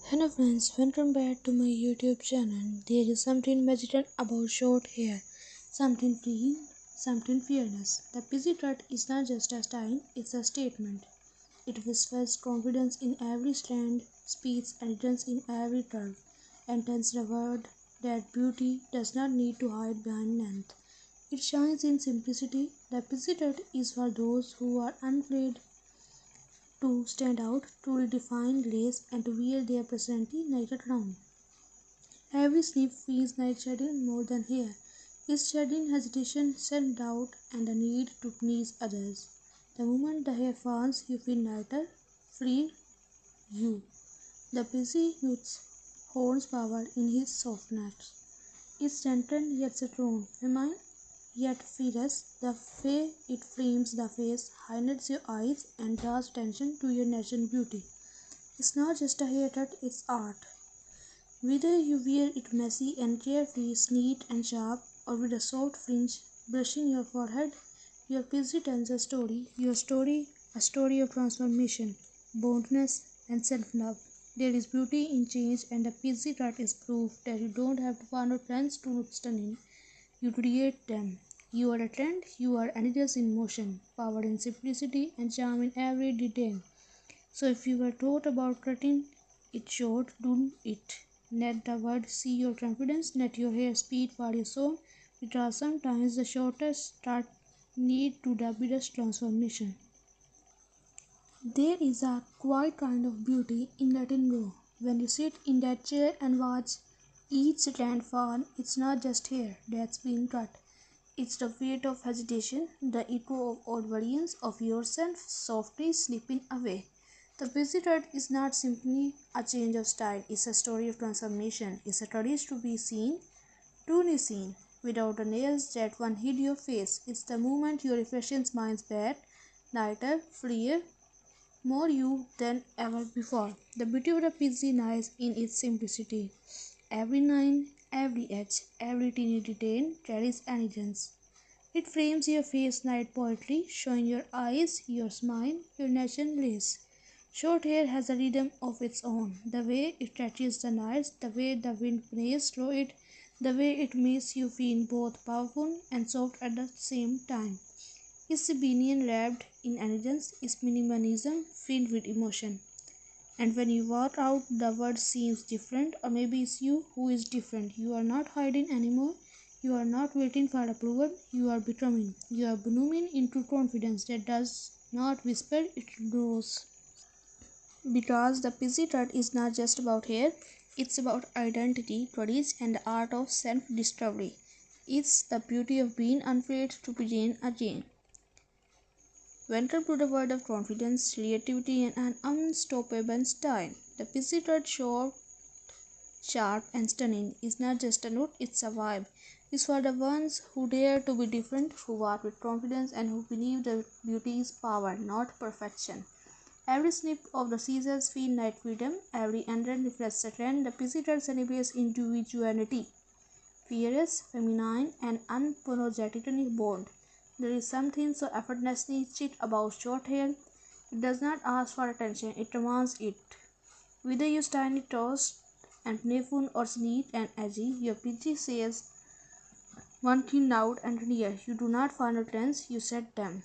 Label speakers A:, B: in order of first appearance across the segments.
A: Hello friends, welcome back to my YouTube channel. There is something magical about short hair, something free, something fearless. The pixie cut is not just a style, it's a statement. It whispers confidence in every strand, speeds elegance in every curve, and tells the world that beauty does not need to hide behind length. It shines in simplicity. The pixie cut is for those who are unafraid to stand out, to redefine lace, and to wear their personality like a crown. Every sleep feels like shedding more than hair. It's shedding hesitation, self-doubt, and the need to please others. The moment the hair falls, you feel lighter, free, you. The busy youth holds power in his softness. It's gentle yet strong, feminine yet fierce. The way it frames the face, highlights your eyes, and draws attention to your natural beauty. It's not just a haircut, it's art. Whether you wear it messy and carefree, neat and sharp, or with a soft fringe brushing your forehead, your pixie tells a story. Your story, a story of transformation, boldness, and self-love. There is beauty in change, and the pixie cut is proof that you don't have to follow trends to look stunning. You create them. You are a trend, you are elegance in motion, power in simplicity, and charm in every detail. So if you were taught about cutting it short, do it. Let the world see your confidence, let your hair speak for your soul, because sometimes the shortest start need to the biggest transformation. There is a quiet kind of beauty in letting go. When you sit in that chair and watch each strand fall, it's not just hair that's being cut. It's the weight of hesitation, the echo of old versions of yourself softly slipping away. The busy cut is not simply a change of style, it's a story of transformation. It's a courage to be seen, truly seen, without the nails that one hid your face. It's the moment your reflection smiles back, lighter, freer, more you than ever before. The beauty of the pixie lies in its simplicity. Every line, every edge, every teeny detail carries elegance. It frames your face like poetry, showing your eyes, your smile, your natural grace. Short hair has a rhythm of its own. The way it touches the nights, the way the wind plays through it, the way it makes you feel both powerful and soft at the same time. It's rebellion wrapped in elegance, it's minimalism filled with emotion. And when you walk out, the world seems different, or maybe it's you who is different. You are not hiding anymore. You are not waiting for approval. You are becoming. You are blooming into confidence that does not whisper, it grows. Because the pixie cut is not just about hair, it's about identity, courage, and the art of self discovery. It's the beauty of being unafraid to begin again. Welcome to the world of confidence, creativity, and an unstoppable style. The pixie cut short, sharp, and stunning is not just a look, it's a vibe. It's for the ones who dare to be different, who walk with confidence, and who believe that beauty is power, not perfection. Every snip of the scissors feels like freedom, every ending reflects a trend. The pixie cut celebrates individuality, fierce, feminine, and unapologetically bold. There is something so effortlessly chic about short hair. It does not ask for attention, it demands it. Whether you style it tossed and playful or neat and edgy, your pixie says one thing loud and clear. You do not follow trends, you set them.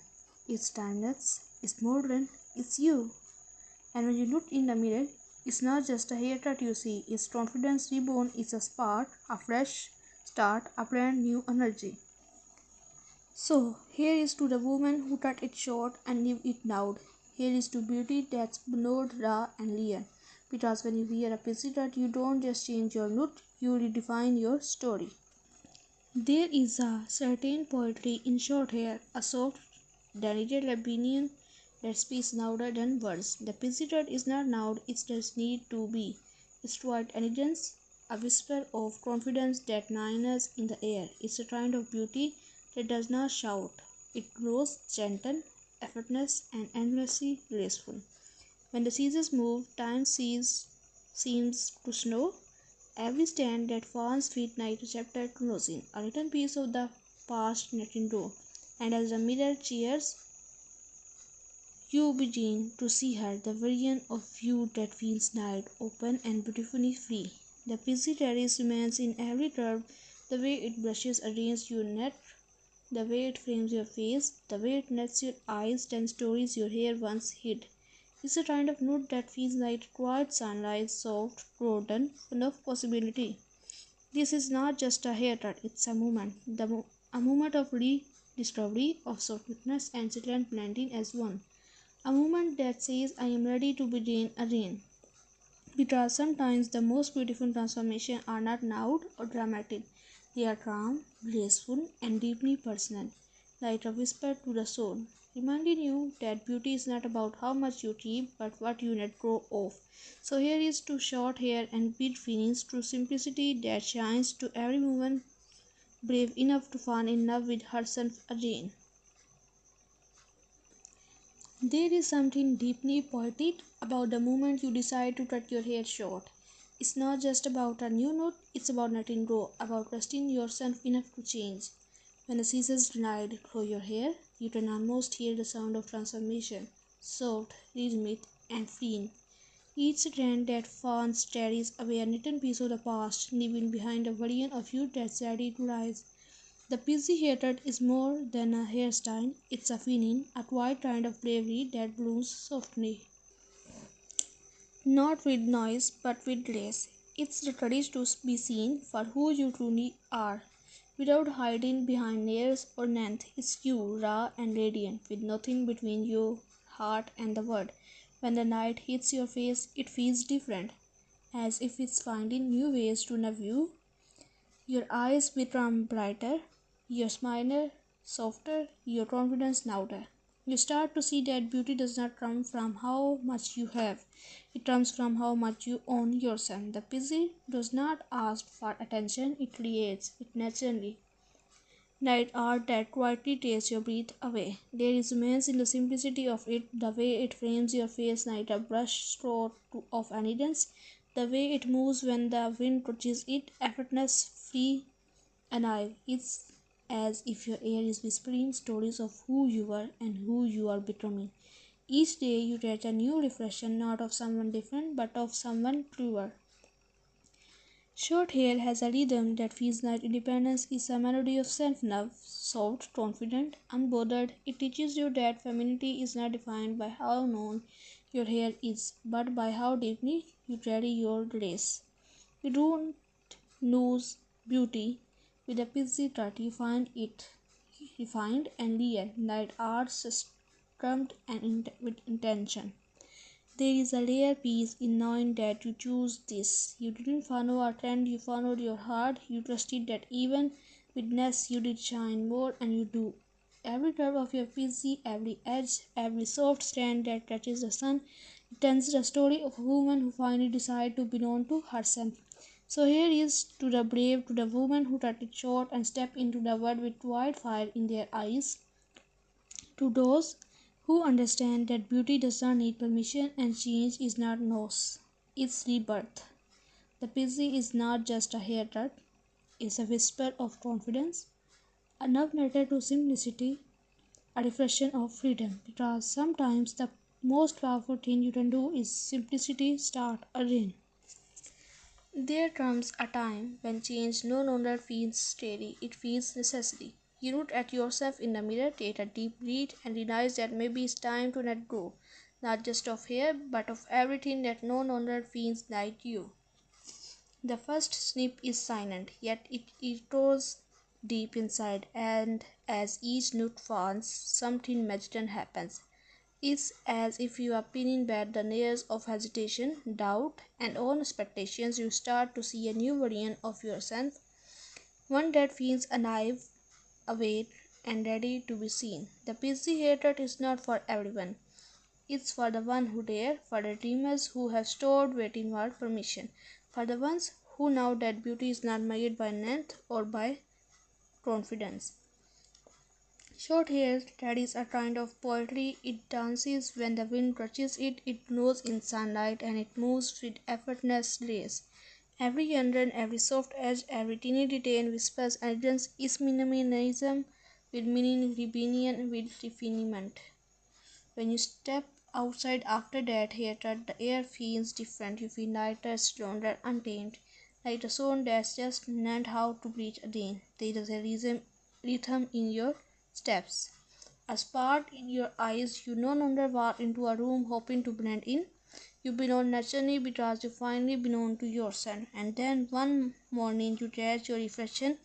A: It's timeless, it's modern, it's you. And when you look in the mirror, it's not just a haircut you see, it's confidence reborn, it's a spark, a fresh start, a brand new energy. So, here is to the woman who cut it short and leave it loud. Here is to beauty that's blurred, raw, and real. Because when you wear a pixie cut, you don't just change your look, you redefine your story. There is a certain poetry in short hair, a soft, delicate opinion that speaks louder than words. The pixie cut is not loud, it just need to be. It's quiet elegance, a whisper of confidence that lingers in the air. It's a kind of beauty that does not shout. It grows gentle, effortless, and endlessly graceful. When the seasons move, seems to slow. Every stand that falls feels like a chapter closing, a little piece of the past letting go. And as the mirror cheers You begin to see her, the version of you that feels light, open, and beautifully free. The busy terrace remains in every curve, the way it brushes against your neck, the way it frames your face, the way it nets your eyes, ten stories your hair once hid. It's a kind of nude that feels like quiet sunlight, soft, golden, full of possibility. This is not just a haircut, it's a moment. A moment of rediscovery, of softness and silent blending as one. A moment that says, I am ready to begin again. Because sometimes the most beautiful transformations are not loud or dramatic. They are calm, graceful, and deeply personal, like a whisper to the soul, reminding you that beauty is not about how much you keep, but what you let go of. So here is to short hair and beat feelings, to simplicity that shines, to every woman brave enough to fall in love with herself again. There is something deeply poetic about the moment you decide to cut your hair short. It's not just about a new note, it's about letting go, about trusting yourself enough to change. When the scissors glide through your hair, you can almost hear the sound of transformation, soft, rhythmic, and freeing. Each strand that falls carries away a little piece of the past, leaving behind a version of you that's ready to rise. The busy haircut is more than a hairstyle, it's a feeling, a quiet kind of bravery that blooms softly. Not with noise, but with grace. It's the courage to be seen for who you truly are, without hiding behind layers or length. It's you, raw and radiant, with nothing between your heart and the world. When the light hits your face, it feels different, as if it's finding new ways to love you. Your eyes become brighter, your smile softer, your confidence louder. You start to see that beauty does not come from how much you have, it comes from how much you own yourself. The busy does not ask for attention, it creates it naturally. Night art that quietly takes your breath away. There is immense in the simplicity of it, the way it frames your face like a brush stroke of elegance, the way it moves when the wind touches it, effortless, free, alive. It's as if your air is whispering stories of who you were and who you are becoming. Each day you get a new reflection, not of someone different, but of someone truer. Short hair has a rhythm that feels like independence is a melody of self-love, soft, confident, unbothered. It teaches you that femininity is not defined by how long your hair is, but by how deeply you carry your grace. You don't lose beauty with a busy cut, you find it refined and real, like art structured and with intention. There is a rare peace in knowing that you choose this. You didn't follow a trend, you followed your heart. You trusted that even with less you did shine more, and you do. Every curve of your PC, every edge, every soft strand that touches the sun, it tells the story of a woman who finally decided to belong to herself. So here is to the brave, to the woman who cut it short and stepped into the world with wildfire in their eyes, to those who understand that beauty does not need permission and change is not loss, it's rebirth. The busy is not just a haircut, it's a whisper of confidence, a love letter to simplicity, a reflection of freedom. Because sometimes the most powerful thing you can do is simplicity start again. There comes a time when change no longer feels steady, it feels necessary. You look at yourself in the mirror, take a deep breath, and realize that maybe it's time to let go, not just of hair, but of everything that no longer feels like you. The first snip is silent, yet it echoes deep inside, and as each note falls, something magical happens. It's as if you are peeling back the layers of hesitation, doubt, and own expectations. You start to see a new version of yourself, one that feels alive, awake, and ready to be seen. The busy haircut is not for everyone. It's for the one who dare, for the dreamers who have stored waiting for permission, for the ones who know that beauty is not measured by length or by confidence. Short hair carries a kind of poetry. It dances when the wind touches it, it glows in sunlight, and it moves with effortless grace. Every under, every soft edge, every teeny detail whispers elegance is minimalism with meaning, rebellion with refinement. When you step outside after that haircut, the air feels different. You feel lighter, stronger, untamed, like a soul that's just learned how to breathe again. There is a rhythm in your steps, a spark in your eyes. You no longer walk into a room hoping to blend in. You belong naturally because you finally belong to yourself. And then one morning you catch your reflection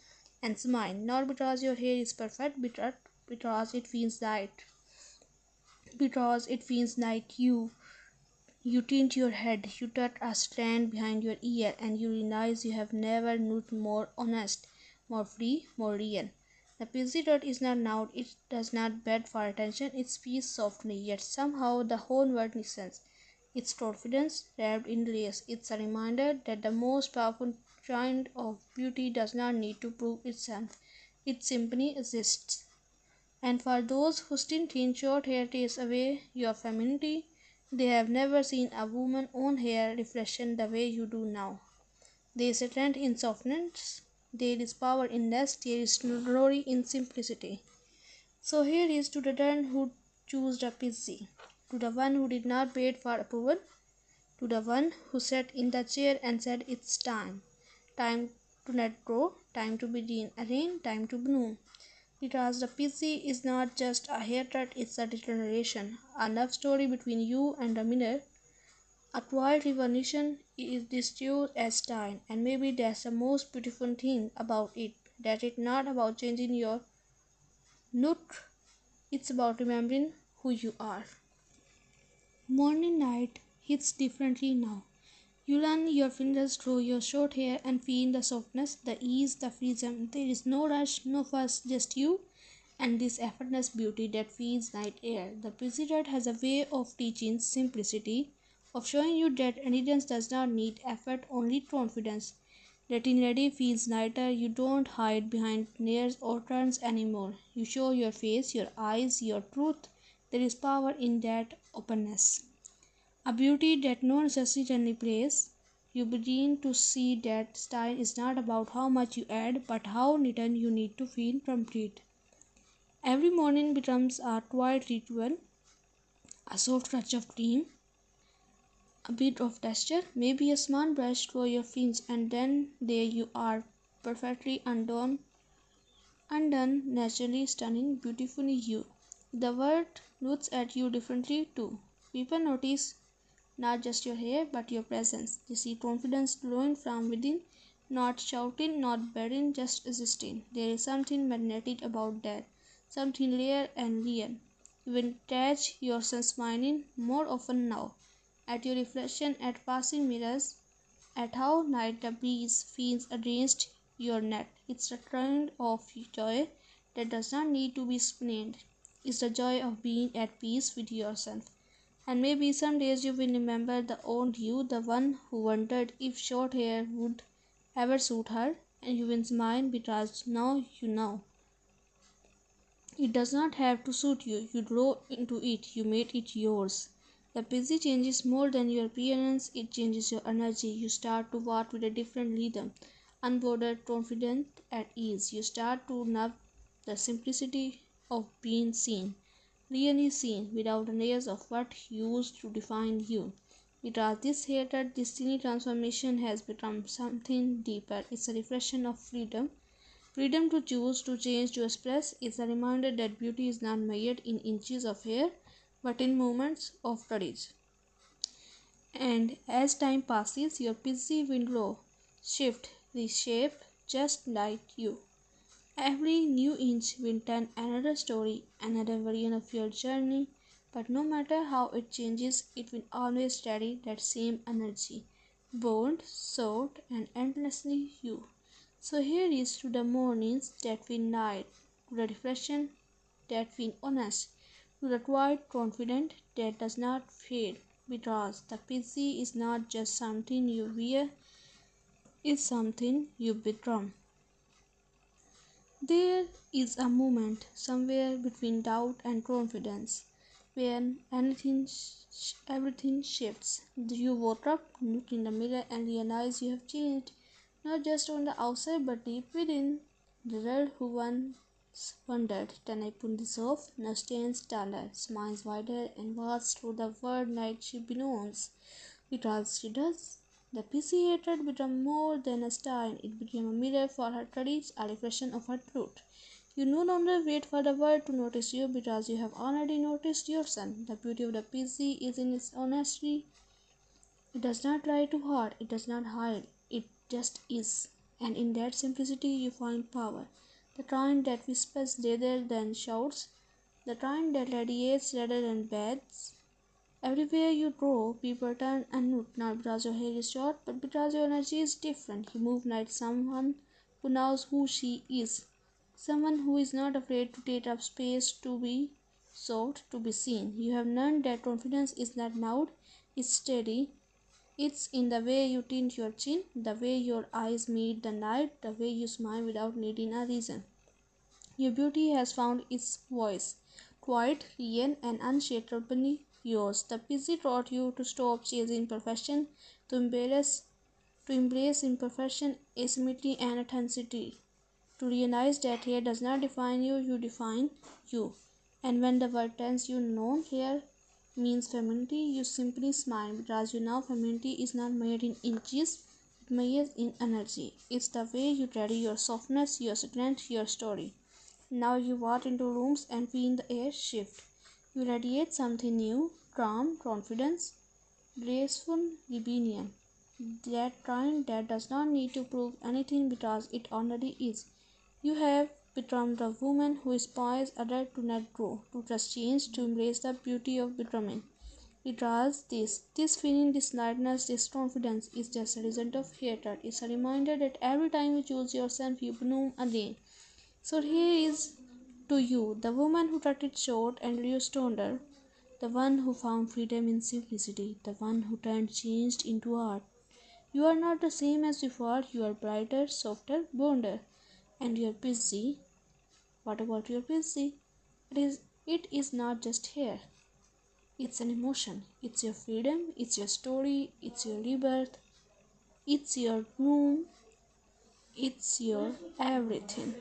A: and smile, not because your hair is perfect, but because it feels right. Because it feels like you. You tilt your head, you tuck a strand behind your ear, and you realize you have never looked more honest, more free, more real. The pixie dot is not loud, it does not beg for attention, it speaks softly, yet somehow the whole world listens. Its confidence wrapped in layers. It's a reminder that the most powerful kind of beauty does not need to prove itself. It simply exists. And for those who still think short hair takes away your femininity, they have never seen a woman's own hair reflection the way you do now. There is strength in softness, there is power in less, there is glory in simplicity. So here is to the one who chose the pixie, to the one who did not wait for approval, to the one who sat in the chair and said it's time. Time to let go, time to begin again, time to bloom. Because the PC is not just a haircut, it's a declaration, a love story between you and the mirror, a quiet revolution is distinct as style, and maybe that's the most beautiful thing about it, that it's not about changing your look, it's about remembering who you are. Morning light hits differently now. You run your fingers through your short hair and feel the softness, the ease, the freedom. There is no rush, no fuss, just you and this effortless beauty that feels like air. The President has a way of teaching simplicity, of showing you that elegance does not need effort, only confidence. Getting ready feels lighter. You don't hide behind layers or turns anymore. You show your face, your eyes, your truth. There is power in that openness. A beauty that no necessity can replace. You begin to see that style is not about how much you add, but how little you need to feel complete. Every morning becomes a quiet ritual, a soft touch of cream, a bit of texture, maybe a small brush through your fingers, and then there you are, perfectly undone, naturally stunning, beautifully you. The world looks at you differently too. People notice not just your hair, but your presence. They see confidence glowing from within, not shouting, not begging, just existing. There is something magnetic about that, something rare and real. You will catch yourself smiling more often now, at your reflection, at passing mirrors, at how light the breeze feels against your neck. It's a kind of joy that does not need to be explained. It's the joy of being at peace with yourself. And maybe some days you will remember the old you, the one who wondered if short hair would ever suit her, and you will smile because now you know. It does not have to suit you. You grow into it, you made it yours. The busy changes more than your appearance, it changes your energy. You start to walk with a different rhythm, unbothered, confident, at ease. You start to love the simplicity of being seen, really seen, without the layers of what used to define you. Because this hated destiny transformation has become something deeper. It's a reflection of freedom. Freedom to choose, to change, to express is a reminder that beauty is not measured in inches of hair, but in moments of courage. And as time passes, your busy will grow, shift, reshape, just like you. Every new inch will tell another story, another version of your journey, but no matter how it changes, it will always carry that same energy, bold, soft, and endlessly you. So here is to the mornings that feel light, to the reflection that feel honest, to the quiet confident that does not fade, because the pixie is not just something you wear, it's something you become. There is a moment somewhere between doubt and confidence when everything shifts. You woke up, look in the mirror, and realize you have changed, not just on the outside but deep within. The girl who once wondered. Then I put this off, now stands taller, smiles wider, and walks through the world night she belongs. Because she does. The PC hatred became more than a sign, it became a mirror for her courage, a reflection of her truth. You no longer wait for the world to notice you because you have already noticed yourself. The beauty of the PC is in its honesty. It does not try too hard, it does not hide, it just is. And in that simplicity you find power. The kind that whispers rather than shouts, the kind that radiates rather than beds. Everywhere you go, people turn and look, not because your hair is short, but because your energy is different. You move like someone who knows who she is. Someone who is not afraid to take up space, to be sought, to be seen. You have learned that confidence is not loud, it's steady. It's in the way you tint your chin, the way your eyes meet the night, the way you smile without needing a reason. Your beauty has found its voice, quiet, real, and unshakably yours. The busy taught you to stop chasing perfection, to embrace imperfection, asymmetry, and authenticity. To realize that hair does not define you, you define you. And when the word tells you no, hair means femininity, you simply smile because you know femininity is not made in inches, it measures in energy. It's the way you carry your softness, your strength, your story. Now you walk into rooms and feel the air shift. You radiate something new, calm, confidence, graceful rebellion. That kind that does not need to prove anything because it already is. You have become the woman who inspires others to let go, to trust change, to embrace the beauty of becoming. Because this feeling, this lightness, this confidence is just a result of hatred. It's a reminder that every time you choose yourself, you bloom again. So here is to you, the woman who cut it short and reduced her, the one who found freedom in simplicity, the one who turned changed into art. You are not the same as before, you are brighter, softer, bolder, and you are busy. What about your busy? It is not just hair. It's an emotion. It's your freedom, it's your story, it's your rebirth, it's your room, it's your everything.